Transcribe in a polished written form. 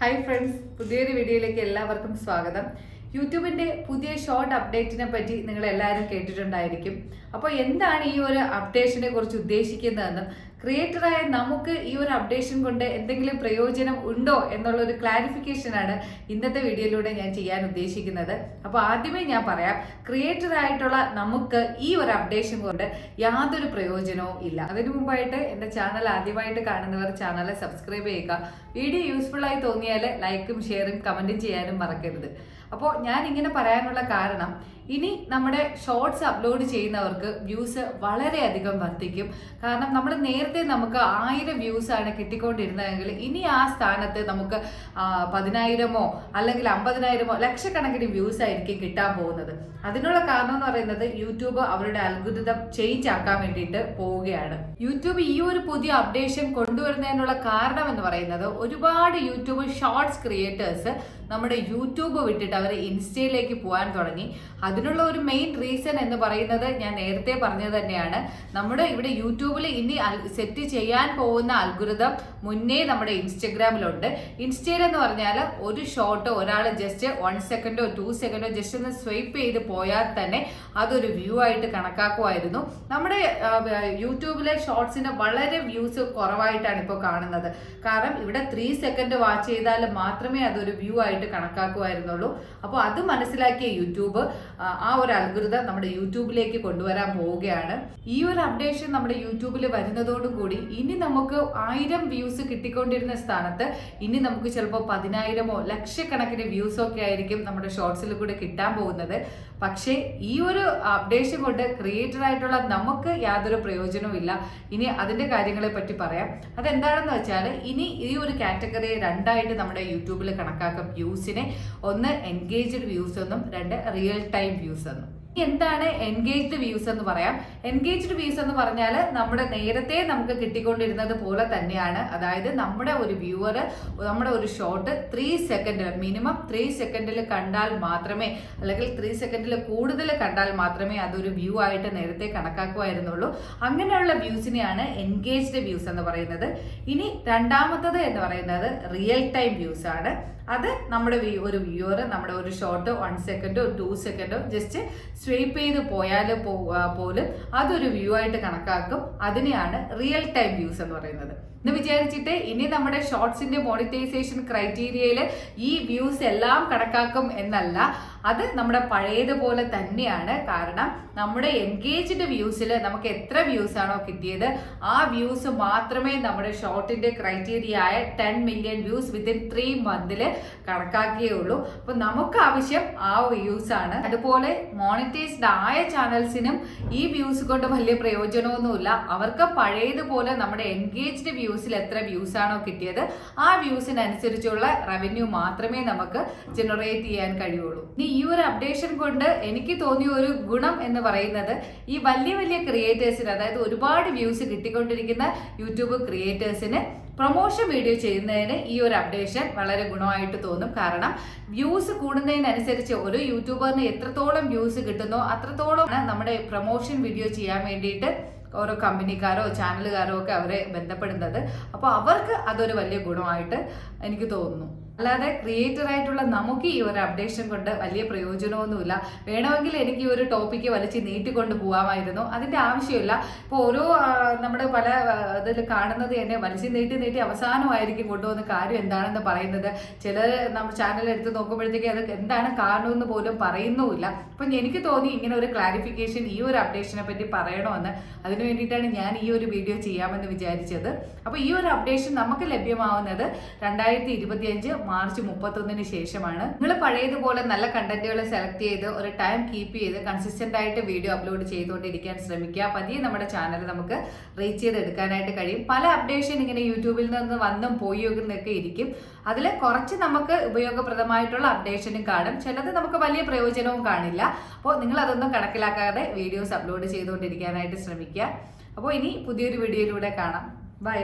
Hi friends, പുതിയൊരു വീഡിയോയിലേക്ക് എല്ലാവർക്കും സ്വാഗതം. യൂട്യൂബിന്റെ പുതിയ ഷോർട്ട് അപ്ഡേറ്റിനെ പറ്റി നിങ്ങൾ എല്ലാവരും കേട്ടിട്ടുണ്ടായിരിക്കും. അപ്പോൾ എന്താണ് ഈ ഒരു അപ്ഡേഷനെ കുറിച്ച് ഉദ്ദേശിക്കുന്നതെന്നും ക്രിയേറ്ററായ നമുക്ക് ഈ ഒരു അപ്ഡേഷൻ കൊണ്ട് എന്തെങ്കിലും പ്രയോജനം ഉണ്ടോ എന്നുള്ള ഒരു ക്ലാരിഫിക്കേഷനാണ് ഇന്നത്തെ വീഡിയോയിലൂടെ ഞാൻ ചെയ്യാൻ ഉദ്ദേശിക്കുന്നത്. അപ്പോൾ ആദ്യമേ ഞാൻ പറയാം, ക്രിയേറ്റർ ആയിട്ടുള്ള നമുക്ക് ഈ ഒരു അപ്ഡേഷൻ കൊണ്ട് യാതൊരു പ്രയോജനവും ഇല്ല. അതിനു മുമ്പായിട്ട് എൻ്റെ ചാനൽ ആദ്യമായിട്ട് കാണുന്നവർ ചാനൽ സബ്സ്ക്രൈബ് ചെയ്യുക. വീഡിയോ യൂസ്ഫുൾ ആയി തോന്നിയാൽ ലൈക്കും ഷെയറും കമൻറ്റും ചെയ്യാനും മറക്കരുത്. അപ്പോൾ ഞാൻ ഇങ്ങനെ പറയാനുള്ള കാരണം, ഇനി നമ്മുടെ ഷോർട്സ് അപ്ലോഡ് ചെയ്യുന്നവർക്ക് വ്യൂസ് വളരെയധികം വർദ്ധിക്കും. കാരണം നമ്മൾ നേരത്തെ നമുക്ക് 1000 വ്യൂസ് ആണ് കിട്ടിക്കൊണ്ടിരുന്നതെങ്കിൽ ഇനി ആ സ്ഥാനത്ത് നമുക്ക് 10,000 അല്ലെങ്കിൽ 50,000 ലക്ഷക്കണക്കിന് വ്യൂസ് ആയിരിക്കും കിട്ടാൻ പോകുന്നത്. അതിനുള്ള കാരണം എന്ന് പറയുന്നത് യൂട്യൂബ് അവരുടെ അൽഗോരിതം ചേഞ്ച് ആക്കാൻ വേണ്ടിയിട്ട് പോവുകയാണ്. യൂട്യൂബ് ഈ ഒരു പുതിയ അപ്ഡേഷൻ കൊണ്ടുവരുന്നതിനുള്ള കാരണം എന്ന് പറയുന്നത്, ഒരുപാട് യൂട്യൂബ് ഷോർട്സ് ക്രിയേറ്റേഴ്സ് നമ്മുടെ യൂട്യൂബ് വിട്ടിട്ട് അവർ ഇൻസ്റ്റയിലേക്ക് പോകാൻ തുടങ്ങി. അതിനുള്ള ഒരു മെയിൻ റീസൺ എന്ന് പറയുന്നത് ഞാൻ നേരത്തെ പറഞ്ഞത് തന്നെയാണ്. നമ്മുടെ ഇവിടെ യൂട്യൂബിൽ ഇനി സെറ്റ് ചെയ്യാൻ പോകുന്ന അൽഗോരിതം മുന്നേ നമ്മുടെ ഇൻസ്റ്റഗ്രാമിലുണ്ട്. ഇൻസ്റ്റയിൽ എന്ന് പറഞ്ഞാൽ ഒരു ഷോട്ട് ഒരാൾ ജസ്റ്റ് 1 സെക്കൻഡോ 2 സെക്കൻഡോ ജസ്റ്റ് ഒന്ന് സ്വൈപ്പ് ചെയ്ത് പോയാൽ തന്നെ അതൊരു വ്യൂ ആയിട്ട് കണക്കാക്കുമായിരുന്നു. നമ്മുടെ യൂട്യൂബിലെ ഷോർട്സിന് വളരെ വ്യൂസ് കുറവായിട്ടാണ് ഇപ്പോൾ കാണുന്നത്. കാരണം ഇവിടെ 3 സെക്കൻഡ് വാച്ച് ചെയ്താൽ മാത്രമേ അതൊരു വ്യൂ ആയിട്ട് കണക്കാക്കുമായിരുന്നുള്ളൂ. അപ്പോൾ അത് മനസ്സിലാക്കിയ യൂട്യൂബ് ആ ഒരു അൽഗോരിതം നമ്മുടെ യൂട്യൂബിലേക്ക് കൊണ്ടുവരാൻ പോവുകയാണ്. ഈ ഒരു അപ്ഡേഷൻ നമ്മുടെ യൂട്യൂബിൽ വരുന്നതോടുകൂടി ഇനി നമുക്ക് 1000 വ്യൂസ് കിട്ടിക്കൊണ്ടിരുന്ന സ്ഥാനത്ത് ഇനി നമുക്ക് ചിലപ്പോൾ 10,000 ലക്ഷക്കണക്കിന് വ്യൂസ് ഒക്കെ ആയിരിക്കും നമ്മുടെ ഷോർട്സിൽ കൂടെ കിട്ടാൻ പോകുന്നത്. പക്ഷേ ഈ ഒരു അപ്ഡേഷൻ കൊണ്ട് ക്രിയേറ്റർ ആയിട്ടുള്ള നമുക്ക് യാതൊരു പ്രയോജനവും ഇല്ല. ഇനി അതിന്റെ കാര്യങ്ങളെ പറ്റി പറയാം. അതെന്താണെന്ന് വെച്ചാൽ, ഇനി ഈ ഒരു കാറ്റഗറിയെ രണ്ടായിട്ട് നമ്മുടെ യൂട്യൂബിൽ കണക്കാക്കും. വ്യൂസിനെ ഒന്ന് എൻഗേജ്ഡ് വ്യൂസ് എന്നും 2 റിയൽ ടൈം വ്യൂസ് എന്നും. എന്താണ് എൻഗേജ്ഡ് വ്യൂസ് എന്ന് പറയാം. എൻഗേജ്ഡ് വ്യൂസ് എന്ന് പറഞ്ഞാൽ നമ്മുടെ നേരത്തെ നമുക്ക് കിട്ടിക്കൊണ്ടിരുന്നത് പോലെ തന്നെയാണ്. അതായത് നമ്മുടെ ഒരു വ്യൂവർ നമ്മുടെ ഒരു ഷോട്ട് 3 സെക്കൻഡിൽ മിനിമം 3 സെക്കൻഡിൽ കണ്ടാൽ മാത്രമേ, അല്ലെങ്കിൽ 3 സെക്കൻഡിൽ കൂടുതൽ കണ്ടാൽ മാത്രമേ അതൊരു വ്യൂ ആയിട്ട് നേരത്തെ കണക്കാക്കുമായിരുന്നുള്ളൂ. അങ്ങനെയുള്ള വ്യൂസിനെയാണ് എൻഗേജ്ഡ് വ്യൂസ് എന്ന് പറയുന്നത്. ഇനി രണ്ടാമത്തത് എന്ന് പറയുന്നത് റിയൽ ടൈം വ്യൂസ് ആണ്. അത് നമ്മുടെ ഒരു വ്യൂവർ നമ്മുടെ ഒരു ഷോട്ട് 1 സെക്കൻഡോ 2 സെക്കൻഡോ ജസ്റ്റ് സ്വൈപ്പ് ചെയ്ത് പോയാൽ പോലും അതൊരു വ്യൂ ആയിട്ട് കണക്കാക്കും. അതിനെയാണ് റിയൽ ടൈം വ്യൂസ് എന്ന് പറയുന്നത്. എന്ന് വിചാരിച്ചിട്ട് ഇനി നമ്മുടെ ഷോർട്സിന്റെ മോണിറ്റൈസേഷൻ ക്രൈറ്റീരിയയിൽ ഈ വ്യൂസ് എല്ലാം കണക്കാക്കും എന്നല്ല. അത് നമ്മുടെ പഴയതുപോലെ തന്നെയാണ്. കാരണം നമ്മുടെ എൻഗേജ്ഡ് വ്യൂസിൽ നമുക്ക് എത്ര വ്യൂസ് ആണോ കിട്ടിയത് ആ വ്യൂസ് മാത്രമേ നമ്മുടെ ഷോർട്ടിന്റെ ക്രൈറ്റീരിയ ആയ 10 മില്യൺ വ്യൂസ് വിത്തിൻ 3 മന്തിൽ കണക്കാക്കിയുള്ളൂ. അപ്പൊ നമുക്ക് ആവശ്യം ആ വ്യൂസ് ആണ്. അതുപോലെ മോണിറ്റൈസ്ഡ് ആയ ചാനൽസിനും ഈ വ്യൂസ് കൊണ്ട് വലിയ പ്രയോജനമൊന്നുമില്ല. അവർക്ക് പഴയതുപോലെ നമ്മുടെ എൻഗേജ്ഡ് വ്യൂസിൽ എത്ര വ്യൂസ് ആണോ കിട്ടിയത് ആ വ്യൂസിനനുസരിച്ചുള്ള റവന്യൂ മാത്രമേ നമുക്ക് ജനറേറ്റ് ചെയ്യാൻ കഴിയുള്ളൂ. ഈ ഒരു അപ്ഡേഷൻ കൊണ്ട് എനിക്ക് തോന്നിയ ഒരു ഗുണം എന്ന് പറയുന്നത്, ഈ വലിയ വലിയ ക്രിയേറ്റേഴ്സിന്, അതായത് ഒരുപാട് വ്യൂസ് കിട്ടിക്കൊണ്ടിരിക്കുന്ന യൂട്യൂബ് ക്രിയേറ്റേഴ്സിന് പ്രൊമോഷൻ വീഡിയോ ചെയ്യുന്നതിന് ഈ ഒരു അപ്ഡേഷൻ വളരെ ഗുണമായിട്ട് തോന്നും. കാരണം വ്യൂസ് കൂടുന്നതിനനുസരിച്ച് ഒരു യൂട്യൂബറിന് എത്രത്തോളം വ്യൂസ് കിട്ടുന്നോ അത്രത്തോളം നമ്മുടെ പ്രൊമോഷൻ വീഡിയോ ചെയ്യാൻ വേണ്ടിയിട്ട് ഓരോ കമ്പനിക്കാരോ ചാനലുകാരോ ഒക്കെ അവരെ ബന്ധപ്പെടുന്നത്. അപ്പോൾ അവർക്ക് അതൊരു വലിയ ഗുണമായിട്ട് എനിക്ക് തോന്നുന്നു. അല്ലാതെ ക്രിയേറ്റർ ആയിട്ടുള്ള നമുക്ക് ഈ ഒരു അപ്ഡേഷൻ കൊണ്ട് വലിയ പ്രയോജനമൊന്നുമില്ല. വേണമെങ്കിൽ എനിക്ക് ഈ ഒരു ടോപ്പിക്ക് വലിച്ച് നീട്ടിക്കൊണ്ട് പോകാമായിരുന്നു. അതിന്റെ ആവശ്യമില്ല. ഇപ്പോൾ ഓരോ നമ്മുടെ പല ഇതിൽ കാണുന്നത് തന്നെ വലിച്ച് നീട്ടി അവസാനമായിരിക്കും കൊണ്ടുവന്ന കാര്യം എന്താണെന്ന് പറയുന്നത്. ചിലർ നമ്മുടെ ചാനൽ എടുത്ത് നോക്കുമ്പോഴത്തേക്ക് അത് എന്താണ് കാരണമെന്ന് പോലും പറയുന്നുമില്ല. അപ്പം എനിക്ക് തോന്നി ഇങ്ങനെ ഒരു ക്ലാരിഫിക്കേഷൻ ഈ ഒരു അപ്ഡേഷനെ പറ്റി പറയണമെന്ന്. അതിനു വേണ്ടിയിട്ടാണ് ഞാൻ ഈ ഒരു വീഡിയോ ചെയ്യാമെന്ന് വിചാരിച്ചത്. അപ്പോൾ ഈ ഒരു അപ്ഡേഷൻ നമുക്ക് ലഭ്യമാവുന്നത് 2025 മാർച്ച് 31 ശേഷമാണ്. നിങ്ങൾ പഴയതുപോലെ നല്ല കണ്ടന്റുകൾ സെലക്ട് ചെയ്ത് ഒരു ടൈം കീപ്പ് ചെയ്ത് കൺസിസ്റ്റന്റ് ആയിട്ട് വീഡിയോ അപ്ലോഡ് ചെയ്തുകൊണ്ടിരിക്കാൻ ശ്രമിക്കുക. പതിയെ നമ്മുടെ ചാനൽ നമുക്ക് റീച്ച് ചെയ്തെടുക്കാനായിട്ട് കഴിയും. പല അപ്ഡേഷൻ ഇങ്ങനെ യൂട്യൂബിൽ നിന്ന് വന്നും പോയൊക്കെ ഇരിക്കും. അതിൽ കുറച്ച് നമുക്ക് ഉപയോഗപ്രദമായിട്ടുള്ള അപ്ഡേഷനും കാണും, ചിലത് നമുക്ക് വലിയ പ്രയോജനവും കാണില്ല. അപ്പോൾ നിങ്ങൾ അതൊന്നും കണക്കിലാക്കാതെ വീഡിയോസ് അപ്ലോഡ് ചെയ്തുകൊണ്ടിരിക്കാനായിട്ട് ശ്രമിക്കുക. അപ്പോൾ ഇനി പുതിയൊരു വീഡിയോയിലൂടെ കാണാം. ബൈ.